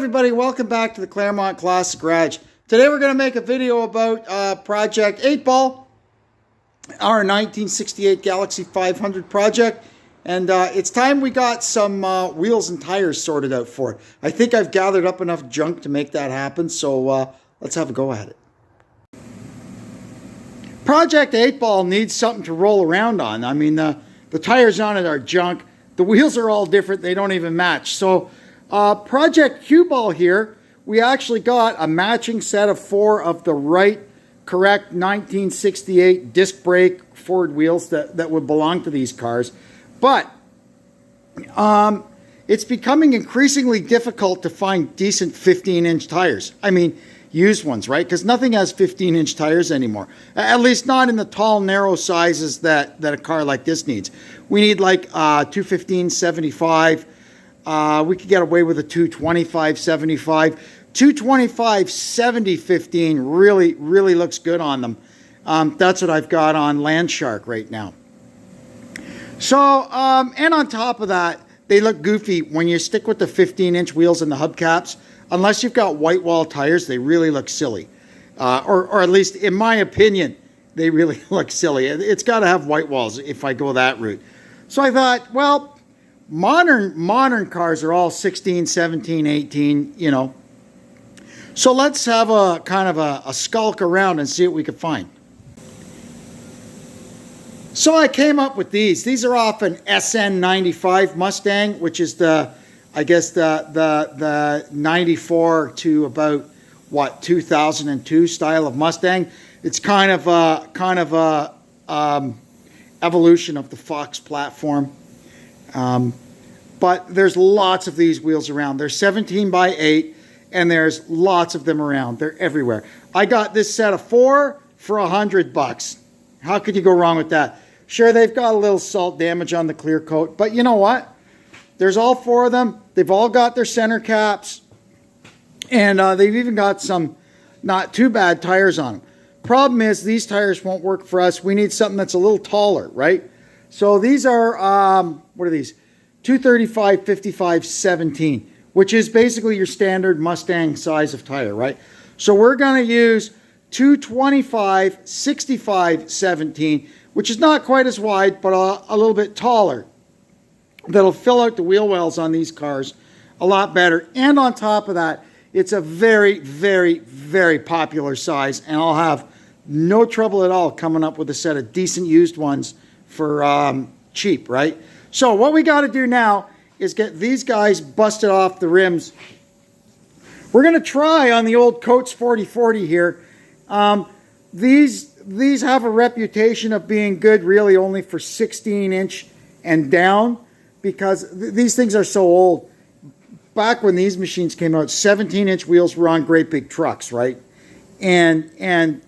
everybody, welcome back to the Claremont Classic Garage. Today we're going to make a video about Project 8 Ball, our 1968 Galaxie 500 project. And it's time we got some wheels and tires sorted out for it. I think I've gathered up enough junk to make that happen, so let's have a go at it. Project 8 Ball needs something to roll around on. I mean, the tires on it are junk. The wheels are all different. They don't even match. So Project Q Ball here, we actually got a matching set of 4 of the correct 1968 disc brake Ford wheels that would belong to these cars. But it's becoming increasingly difficult to find decent 15-inch tires. I mean, used ones, right? Because nothing has 15-inch tires anymore. At least not in the tall, narrow sizes that a car like this needs. We need like 215 75. We could get away with a 225 75. 225 70 15 really looks good on them. That's what I've got on Landshark right now. So, and on top of that, they look goofy when you stick with the 15-inch wheels and the hubcaps. Unless you've got white wall tires, they really look silly. Or at least, in my opinion, they really look silly. It's got to have white walls if I go that route. So I thought, well, modern cars are all 16, 17, 18, you know. So let's have a kind of a skulk around and see what we could find. So I came up with these. These are off an SN95 Mustang, which is I guess the 94 to about what 2002 style of Mustang. It's kind of a evolution of the Fox platform. But there's lots of these wheels around. They're 17 by 8, and there's lots of them around. They're everywhere. I got this set of 4 for $100. How could you go wrong with that? Sure, they've got a little salt damage on the clear coat, but you know what? There's all 4 of them. They've all got their center caps, and they've even got some not too bad tires on them. Problem is, these tires won't work for us. We need something that's a little taller, right? So these are, what are these? 235 55 17, which is basically your standard Mustang size of tire, right? So we're going to use 225 65 17, which is not quite as wide, but a little bit taller. That'll fill out the wheel wells on these cars a lot better. And on top of that, it's a very popular size, and I'll have no trouble at all coming up with a set of decent used ones for cheap, right? So what we got to do now is get these guys busted off the rims. We're going to try on the old Coates 4040 here. These have a reputation of being good really only for 16-inch and down, because these things are so old. Back when these machines came out, 17-inch wheels were on great big trucks, right? And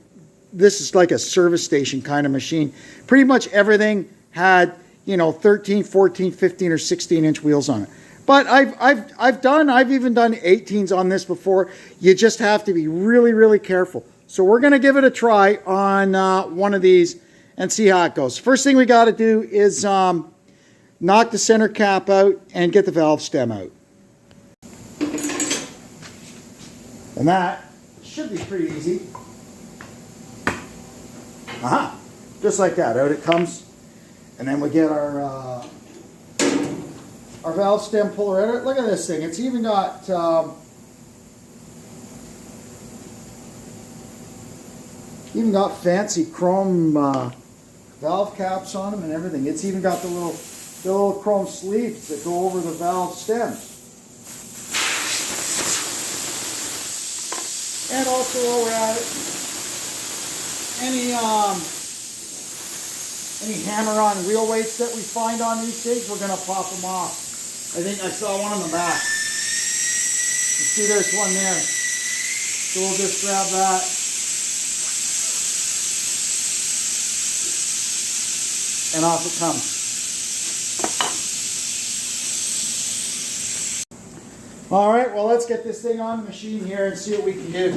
this is like a service station kind of machine. Pretty much everything had, you know, 13, 14, 15, or 16-inch wheels on it. But I've even done 18s on this before. You just have to be really careful. So we're going to give it a try on one of these and see how it goes. First thing we got to do is knock the center cap out and get the valve stem out. And that should be pretty easy. Aha! Just like that, out it comes. And then we get our valve stem puller out. Look at this thing. It's even got fancy chrome valve caps on them and everything. It's even got the little chrome sleeves that go over the valve stems. And also while we're at it, any hammer-on wheel weights that we find on these things, we're going to pop them off. I think I saw one in the back. You see there's one there. So we'll just grab that. And off it comes. All right, well, let's get this thing on the machine here and see what we can do.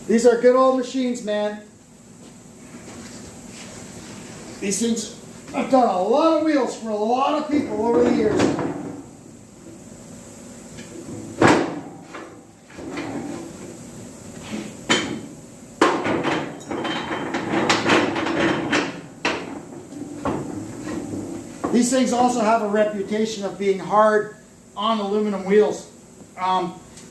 These are good old machines, man. These things, I've done a lot of wheels for a lot of people over the years. These things also have a reputation of being hard on aluminum wheels.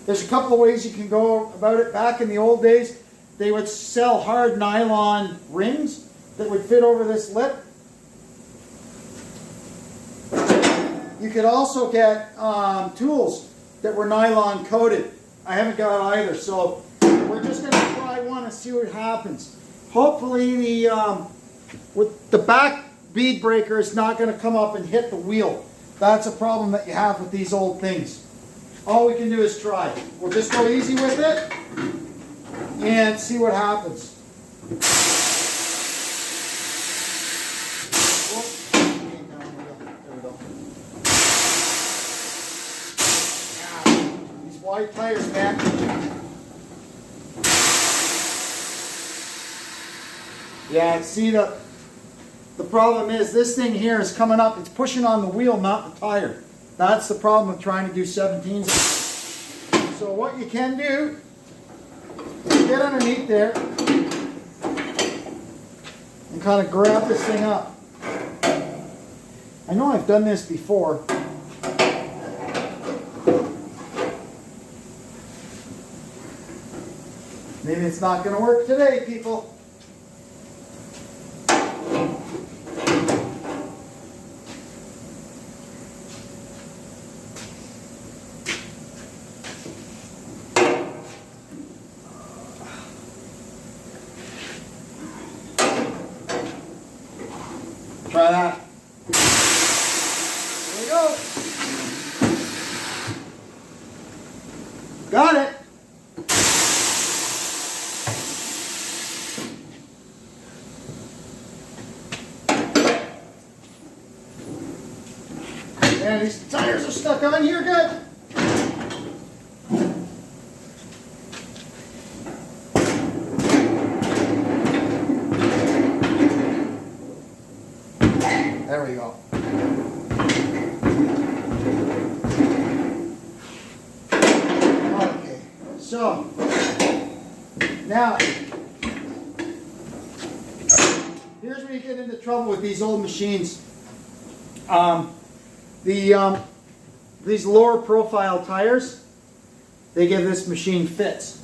There's a couple of ways you can go about it. Back in the old days, they would sell hard nylon rings that would fit over this lip. You could also get tools that were nylon coated. I haven't got either, so we're just going to try one and see what happens. Hopefully with the back bead breaker is not going to come up and hit the wheel. That's a problem that you have with these old things. All we can do is try. We'll just go easy with it and see what happens. There we go. These wide tires, man. Yeah, see the problem is this thing here is coming up, it's pushing on the wheel, not the tire. That's the problem with trying to do 17s. So what you can do is get underneath there and kind of grab this thing up. I know I've done this before. Maybe it's not going to work today, people. Try that. There we go. Got it. And these tires are stuck on here good. There we go. Okay, so now here's where you get into trouble with these old machines. These lower profile tires, they give this machine fits.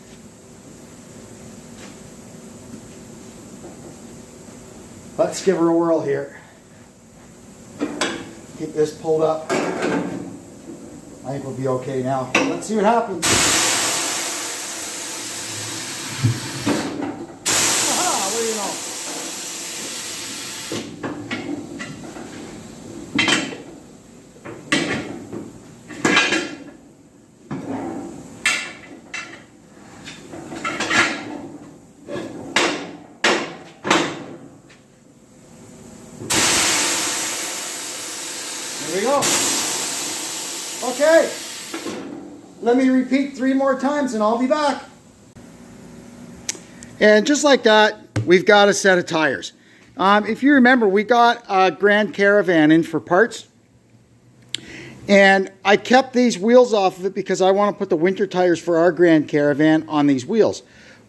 Let's give her a whirl here. Keep this pulled up. I think we'll be okay now. Let's see what happens. Aha, what do you know? There we go. Okay. Let me repeat 3 more times and I'll be back. And just like that, we've got a set of tires. If you remember, we got a Grand Caravan in for parts. And I kept these wheels off of it because I want to put the winter tires for our Grand Caravan on these wheels.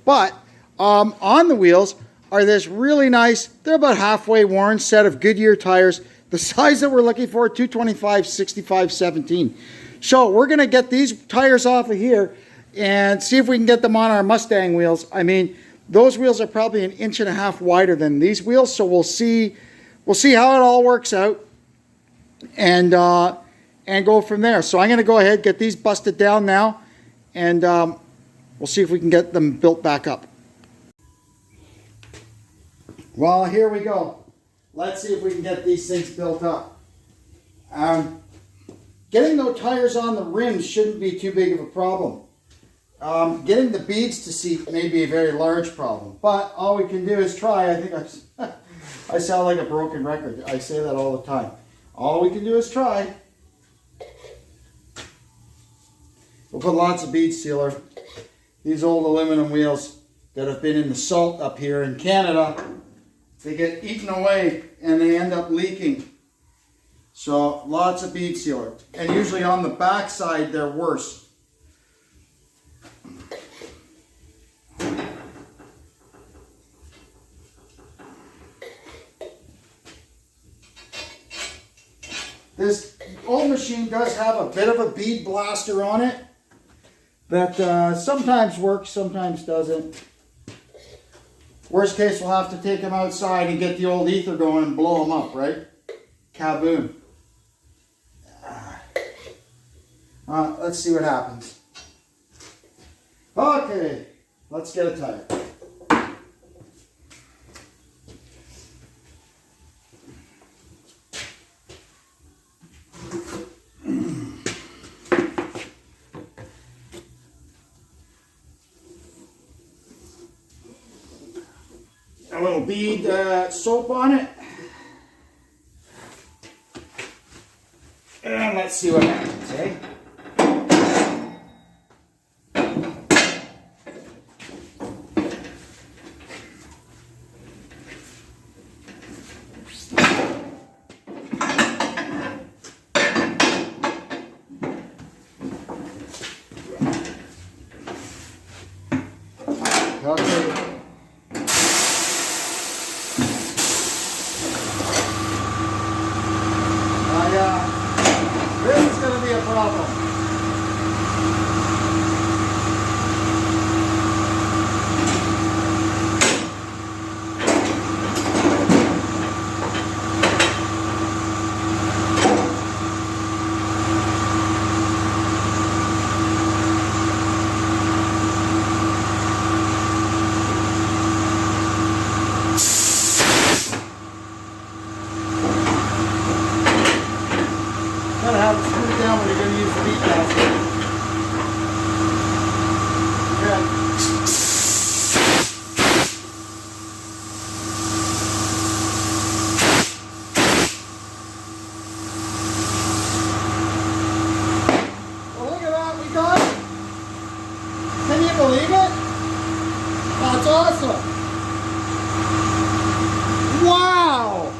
But on the wheels are this really nice, they're about halfway worn set of Goodyear tires. The size that we're looking for, 225, 65, 17. So we're going to get these tires off of here and see if we can get them on our Mustang wheels. I mean, those wheels are probably 1.5 inches wider than these wheels. So we'll see how it all works out and go from there. So I'm going to go ahead, get these busted down now, and we'll see if we can get them built back up. Well, here we go. Let's see if we can get these things built up. Getting those tires on the rims shouldn't be too big of a problem. Getting the beads to seat may be a very large problem, but all we can do is try. I think I sound like a broken record. I say that all the time. All we can do is try. We'll put lots of bead sealer. These old aluminum wheels that have been in the salt up here in Canada, they get eaten away and they end up leaking. So lots of bead sealer. And usually on the back side they're worse. This old machine does have a bit of a bead blaster on it that sometimes works, sometimes doesn't. Worst case, we'll have to take them outside and get the old ether going and blow them up, right? Kaboom. Let's see what happens. Okay, let's get a tire. A little bead soap on it. And let's see what happens, eh? Okay. This is going to be a problem. Gotta have it screwed down when you're going to use the bead basket. Okay. Well, look at that, we got it. Can you believe it? That's awesome. Wow.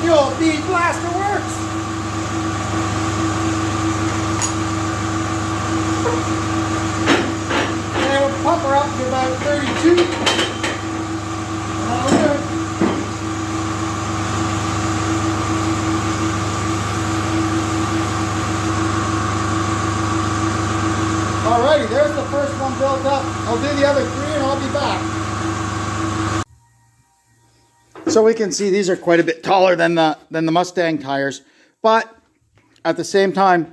The old bead blaster works. And we'll pump her up to about 32. That'll do it. Alrighty, there's the first one built up. I'll do the other 3 and I'll be back. So we can see these are quite a bit taller than the Mustang tires, but at the same time,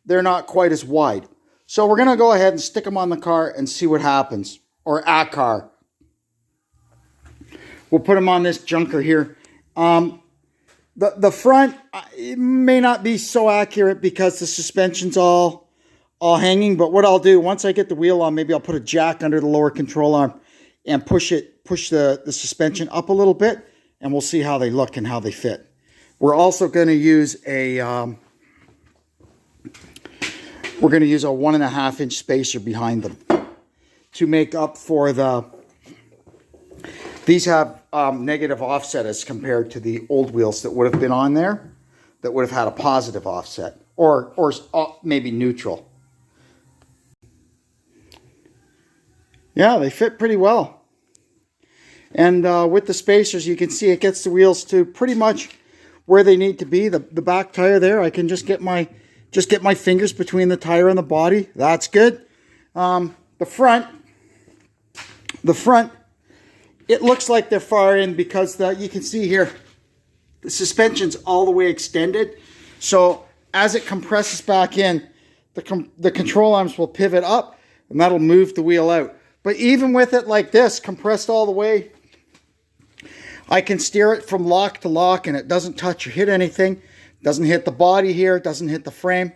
they're not quite as wide. So we're going to go ahead and stick them on the car and see what happens, or a car. We'll put them on this junker here. The front, it may not be so accurate because the suspension's all hanging, but what I'll do, once I get the wheel on, maybe I'll put a jack under the lower control arm and push the suspension up a little bit, and we'll see how they look and how they fit. We're also going to use a 1.5 inch spacer behind them to make up for these have negative offset as compared to the old wheels that would have been on there that would have had a positive offset or maybe neutral. Yeah, they fit pretty well. And with the spacers, you can see it gets the wheels to pretty much where they need to be. The back tire there, I can just get my fingers between the tire and the body. That's good. The front, it looks like they're far in because you can see here, the suspension's all the way extended. So as it compresses back in, the control arms will pivot up and that'll move the wheel out. But even with it like this, compressed all the way, I can steer it from lock to lock and it doesn't touch or hit anything. Doesn't hit the body here, doesn't hit the frame.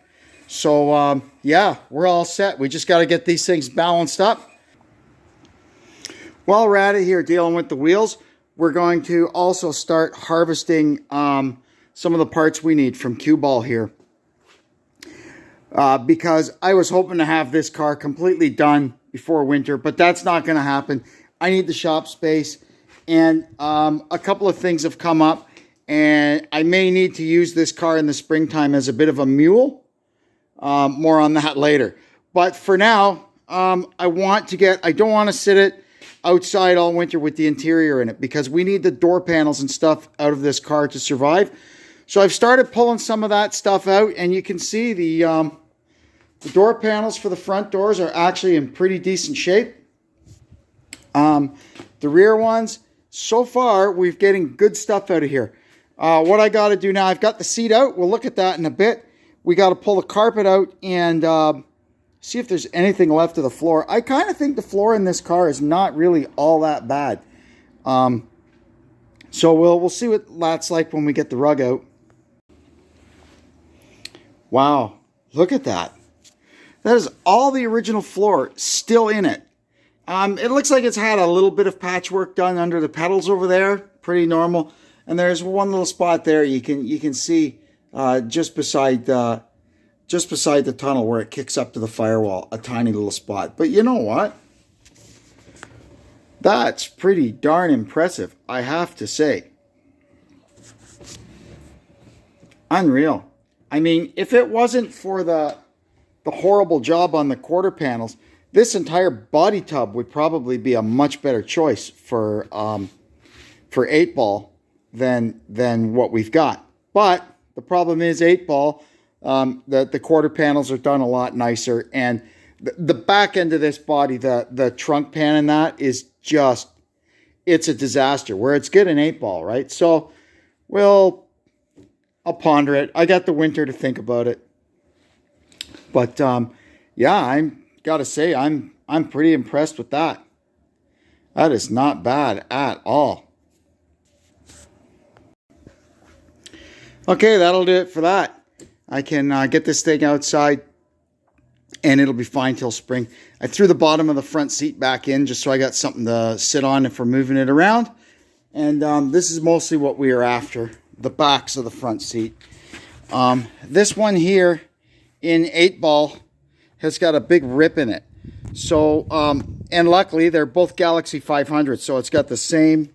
So yeah, we're all set. We just got to get these things balanced up. While we're at it here dealing with the wheels, we're going to also start harvesting some of the parts we need from Cue Ball here. Because I was hoping to have this car completely done before winter, but that's not going to happen. I need the shop space, and a couple of things have come up, and I may need to use this car in the springtime as a bit of a mule. More on that later. But for now, I don't want to sit it outside all winter with the interior in it because we need the door panels and stuff out of this car to survive. So I've started pulling some of that stuff out, and you can see the door panels for the front doors are actually in pretty decent shape. The rear ones, so far, we're getting good stuff out of here. What I got to do now, I've got the seat out. We'll look at that in a bit. We got to pull the carpet out and see if there's anything left of the floor. I kind of think the floor in this car is not really all that bad. So we'll see what that's like when we get the rug out. Wow, look at that. That is all the original floor still in it. It looks like it's had a little bit of patchwork done under the pedals over there. Pretty normal. And there's one little spot there you can see just beside the tunnel where it kicks up to the firewall. A tiny little spot. But you know what? That's pretty darn impressive, I have to say. Unreal. I mean, if it wasn't for the horrible job on the quarter panels, this entire body tub would probably be a much better choice for 8-ball than what we've got. But the problem is 8-ball, the quarter panels are done a lot nicer, and the back end of this body, the trunk pan and that is just, it's a disaster. Where it's good in 8-ball, right? So I'll ponder it. I got the winter to think about it. But yeah, I'm gotta say I'm pretty impressed with that. That is not bad at all. Okay, that'll do it for that. I can get this thing outside and it'll be fine till spring. I threw the bottom of the front seat back in just so I got something to sit on if we're moving it around. And this is mostly what we are after, the backs of the front seat. This one here in 8-ball has got a big rip in it. So, and luckily they're both Galaxie 500, so it's got the same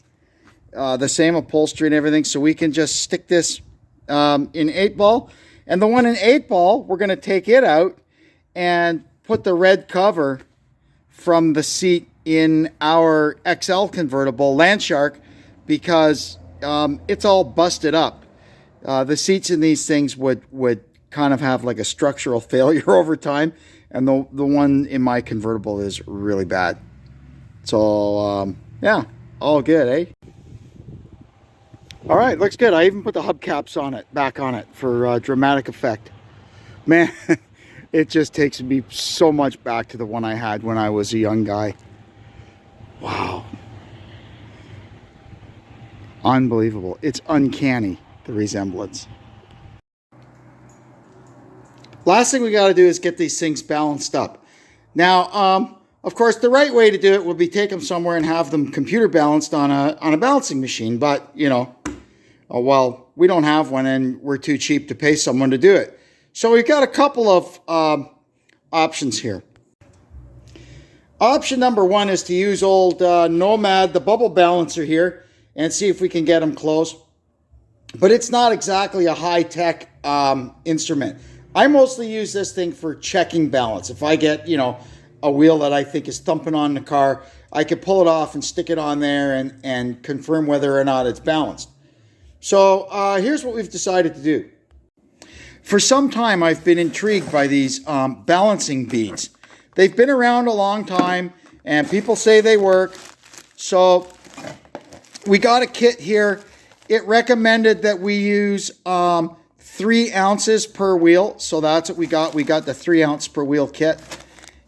upholstery and everything. So we can just stick this in 8-ball. And the one in 8-ball, we're going to take it out and put the red cover from the seat in our XL convertible Landshark because it's all busted up. The seats in these things would kind of have like a structural failure over time, and the one in my convertible is really bad. So yeah, all good, eh? All right, looks good. I even put the hubcaps on it, back on it for dramatic effect. Man, it just takes me so much back to the one I had when I was a young guy. Wow. Unbelievable. It's uncanny, the resemblance. Last thing we got to do is get these things balanced up. Now, of course, the right way to do it would be take them somewhere and have them computer balanced on a balancing machine. But, you know, well, we don't have one and we're too cheap to pay someone to do it. So we've got a couple of options here. Option number one is to use old Nomad, the bubble balancer here, and see if we can get them close. But it's not exactly a high-tech instrument. I mostly use this thing for checking balance. If I get, you know, a wheel that I think is thumping on the car, I can pull it off and stick it on there and confirm whether or not it's balanced. So here's what we've decided to do. For some time, I've been intrigued by these balancing beads. They've been around a long time, and people say they work. So we got a kit here. It recommended that we use 3 ounces per wheel. So that's what we got. We got the 3 ounce per wheel kit.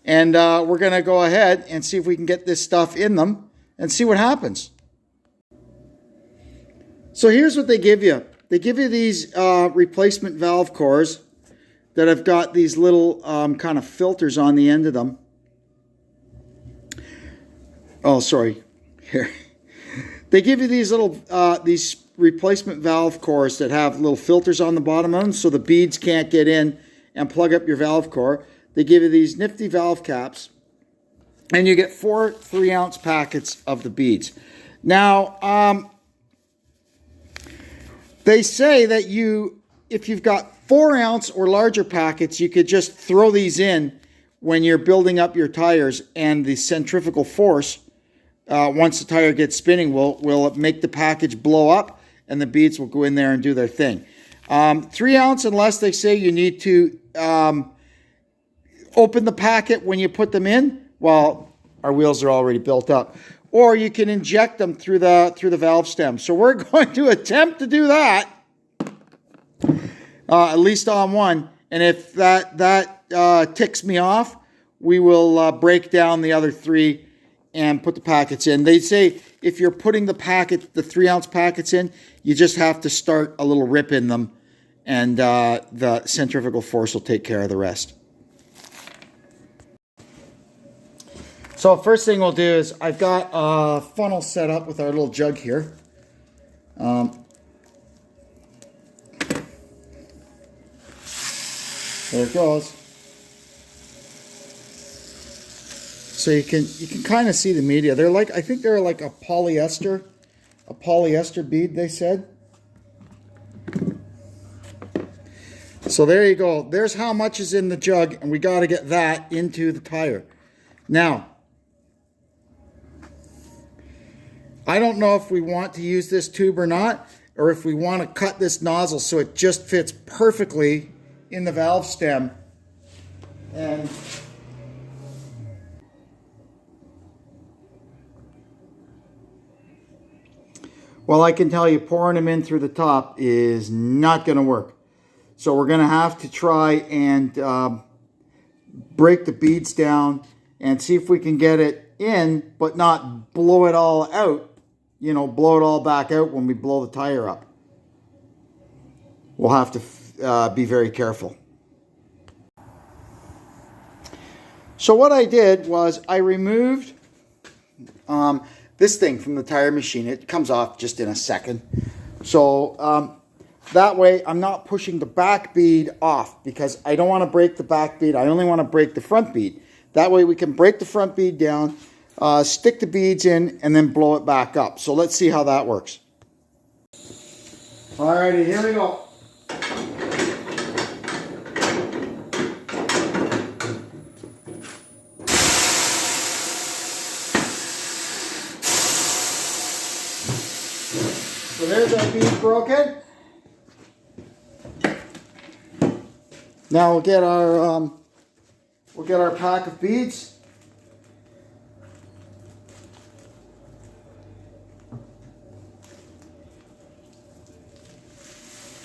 And we're going to go ahead and see if we can get this stuff in them and see what happens. So here's what they give you. They give you these replacement valve cores that have got these little kind of filters on the end of them. Oh, sorry. Here. They give you these little these replacement valve cores that have little filters on the bottom of them so the beads can't get in and plug up your valve core. They give you these nifty valve caps, and you get 4 3-ounce packets of the beads. Now, they say that if you've got 4-ounce or larger packets, you could just throw these in when you're building up your tires, and the centrifugal force once the tire gets spinning, will make the package blow up, and the beads will go in there and do their thing. 3 ounce and less, they say you need to open the packet when you put them in. Well, our wheels are already built up. Or you can inject them through the valve stem. So we're going to attempt to do that, at least on one. And if that ticks me off, we will break down the other 3 and put the packets in. They say if you're putting the 3 ounce packets in, you just have to start a little rip in them, and the centrifugal force will take care of the rest. So first thing we'll do is I've got a funnel set up with our little jug here. There it goes. So you can kind of see the media. They're like, I think they're like a polyester bead, they said. So there you go. There's how much is in the jug, and we got to get that into the tire. Now, I don't know if we want to use this tube or not, or if we want to cut this nozzle so it just fits perfectly in the valve stem. And well, I can tell you, pouring them in through the top is not going to work. So we're going to have to try and break the beads down and see if we can get it in, but not blow it all out. You know, blow it all back out when we blow the tire up. We'll have to be very careful. So what I did was I removed this thing from the tire machine. It comes off just in a second. So that way I'm not pushing the back bead off, because I don't want to break the back bead. I only want to break the front bead. That way we can break the front bead down, stick the beads in, and then blow it back up. So let's see how that works. Alrighty, here we go. So there's our bead broken. Now we'll get our pack of beads.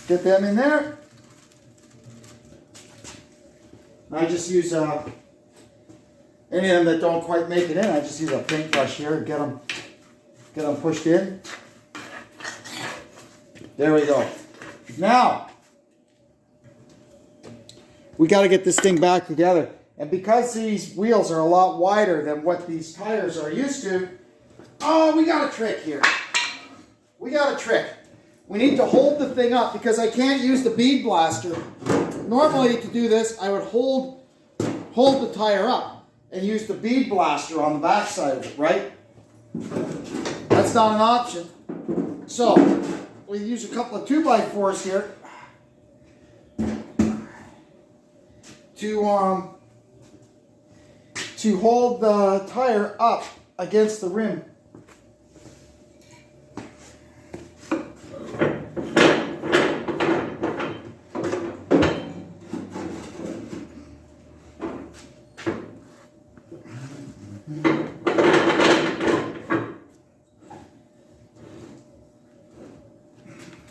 Get them in there. I just use any of them that don't quite make it in. I just use a paintbrush here and get them pushed in. There we go. Now we got to get this thing back together. And because these wheels are a lot wider than what these tires are used to, oh, we got a trick here. We got a trick. We need to hold the thing up, because I can't use the bead blaster. Normally to do this, I would hold the tire up and use the bead blaster on the back side of it, right? That's not an option. So we use a couple of 2x4s here to hold the tire up against the rim.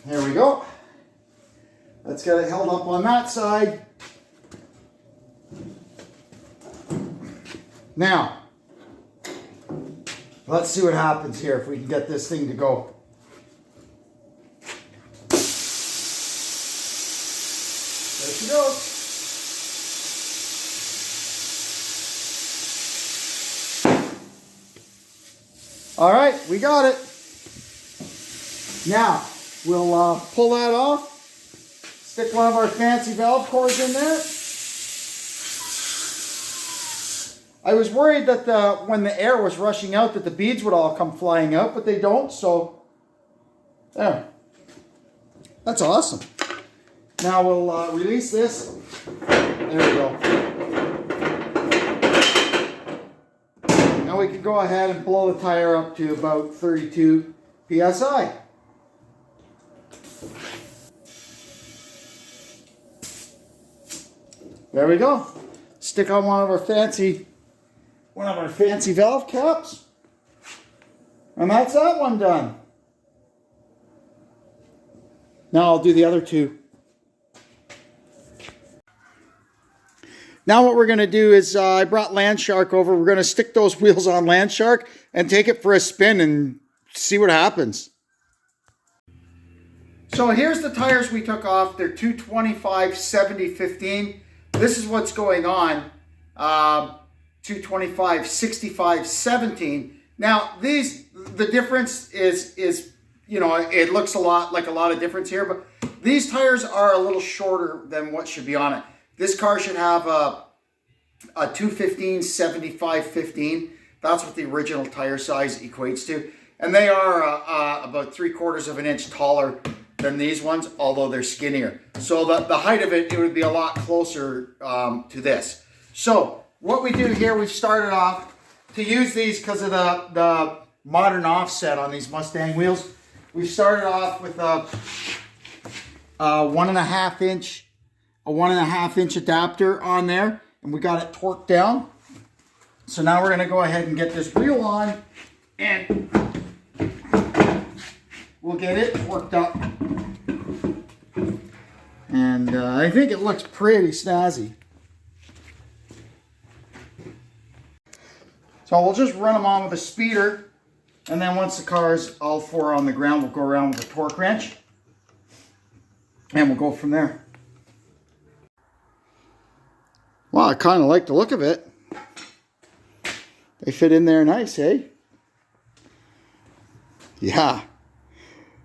There we go. Let's get it held up on that side. Now, let's see what happens here if we can get this thing to go. There she goes. All right, we got it. Now, we'll pull that off, stick one of our fancy valve cores in there. I was worried that when the air was rushing out that the beads would all come flying out, but they don't, so there. That's awesome. Now we'll release this. There we go. Now we can go ahead and blow the tire up to about 32 PSI. There we go. Stick on one of our fancy valve caps. And that's that one done. Now I'll do the other two. Now what we're going to do is I brought Landshark over. We're going to stick those wheels on Landshark and take it for a spin and see what happens. So here's the tires we took off. They're 225 70 15. This is what's going on. 225 65 17. Now the difference is you know, it looks a lot like a lot of difference here, but these tires are a little shorter than what should be on it. This car should have a 215 75 15. That's what the original tire size equates to. And they are about 3/4 of an inch taller than these ones, although they're skinnier. So the height of it would be a lot closer to this. So what we do here, we've started off to use these because of the modern offset on these Mustang wheels. We've started off with a 1.5 inch adapter on there, and we got it torqued down. So now we're going to go ahead and get this wheel on, and we'll get it torqued up. And I think it looks pretty snazzy. So we'll just run them on with a speeder, and then once the car is all four on the ground, we'll go around with a torque wrench, and we'll go from there. Well, I kind of like the look of it. They fit in there nice, eh? Yeah.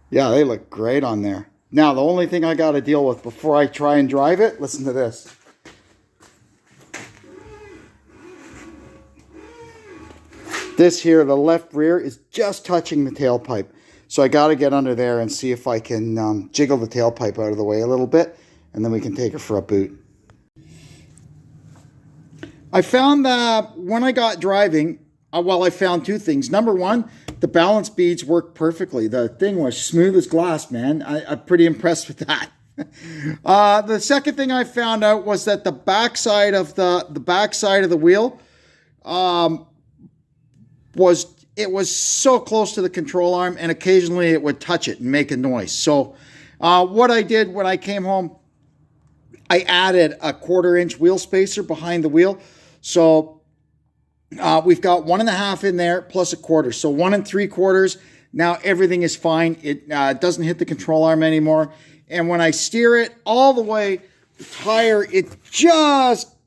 Yeah, they look great on there. Now, the only thing I got to deal with before I try and drive it, listen to this. This here, the left rear, is just touching the tailpipe. So I got to get under there and see if I can jiggle the tailpipe out of the way a little bit, and then we can take it for a boot. I found that when I got driving, I found two things. Number one, the balance beads worked perfectly. The thing was smooth as glass, man. I'm pretty impressed with that. The second thing I found out was that the backside of the wheel was so close to the control arm, and occasionally it would touch it and make a noise. So what I did when I came home, I added a 1/4 inch wheel spacer behind the wheel. So we've got 1.5 in there plus a 1/4. So 1 3/4. Now everything is fine. It doesn't hit the control arm anymore. And when I steer it all the way, the tire, it just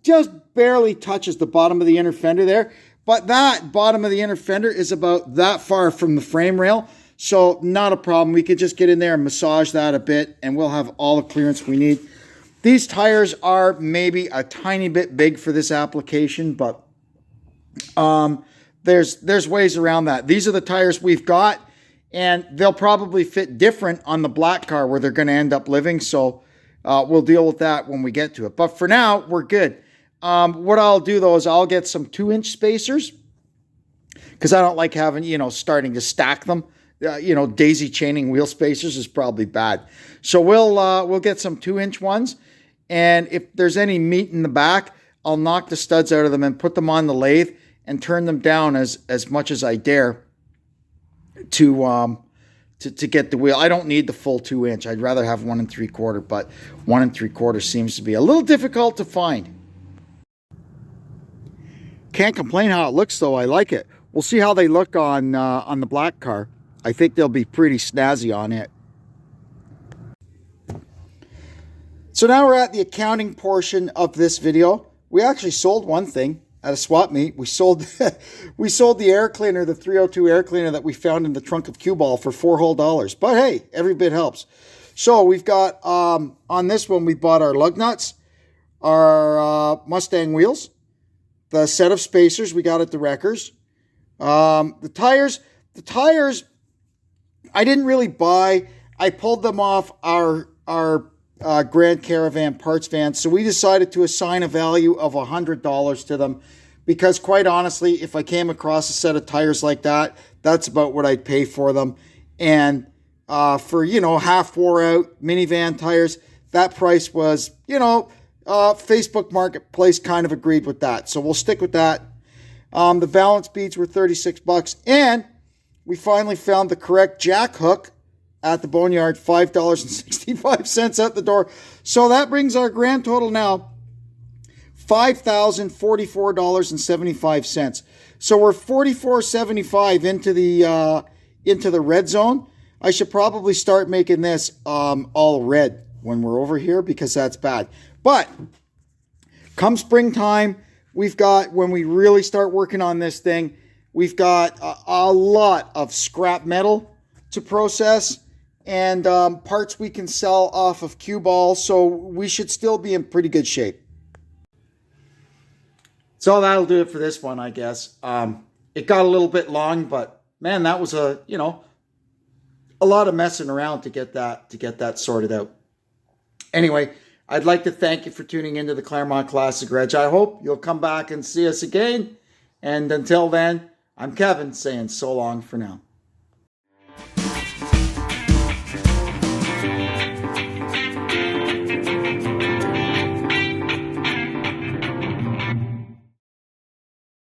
barely touches the bottom of the inner fender there. But that bottom of the inner fender is about that far from the frame rail. So not a problem. We could just get in there and massage that a bit, and we'll have all the clearance we need. These tires are maybe a tiny bit big for this application, but there's ways around that. These are the tires we've got, and they'll probably fit different on the black car where they're going to end up living. So we'll deal with that when we get to it. But for now, we're good. What I'll do though is I'll get some 2-inch spacers, because I don't like having, starting to stack them. Daisy chaining wheel spacers is probably bad. So we'll get some 2-inch ones. And if there's any meat in the back, I'll knock the studs out of them and put them on the lathe and turn them down as much as I dare to get the wheel. I don't need the full 2-inch. I'd rather have 1 3/4, but 1 3/4 seems to be a little difficult to find. Can't complain how it looks though. I like it. We'll see how they look on the black car. I think they'll be pretty snazzy on it. So now we're at the accounting portion of this video. We actually sold one thing at a swap meet. We sold the air cleaner, the 302 air cleaner that we found in the trunk of Cue Ball for $4 whole. But hey, every bit helps. So we've got, on this one, we bought our lug nuts, our Mustang wheels, the set of spacers we got at the Wreckers. The tires, I didn't really buy. I pulled them off our Grand Caravan parts van. So we decided to assign a value of $100 to them because quite honestly, if I came across a set of tires like that, that's about what I'd pay for them. And for, half wore out minivan tires, that price was, Facebook Marketplace kind of agreed with that. So we'll stick with that. The balance beads were $36, and we finally found the correct jack hook at the Boneyard, $5.65 at the door. So that brings our grand total now $5,044.75. So we're $44.75 into the red zone. I should probably start making this all red when we're over here, because that's bad. But come springtime, we've got, when we really start working on this thing, we've got a lot of scrap metal to process and parts we can sell off of cue balls, so we should still be in pretty good shape. So that'll do it for this one, I guess. It got a little bit long, but man, that was a lot of messing around to get that sorted out. Anyway, I'd like to thank you for tuning into the Claremont Classic Reg. I hope you'll come back and see us again. And until then, I'm Kevin saying so long for now.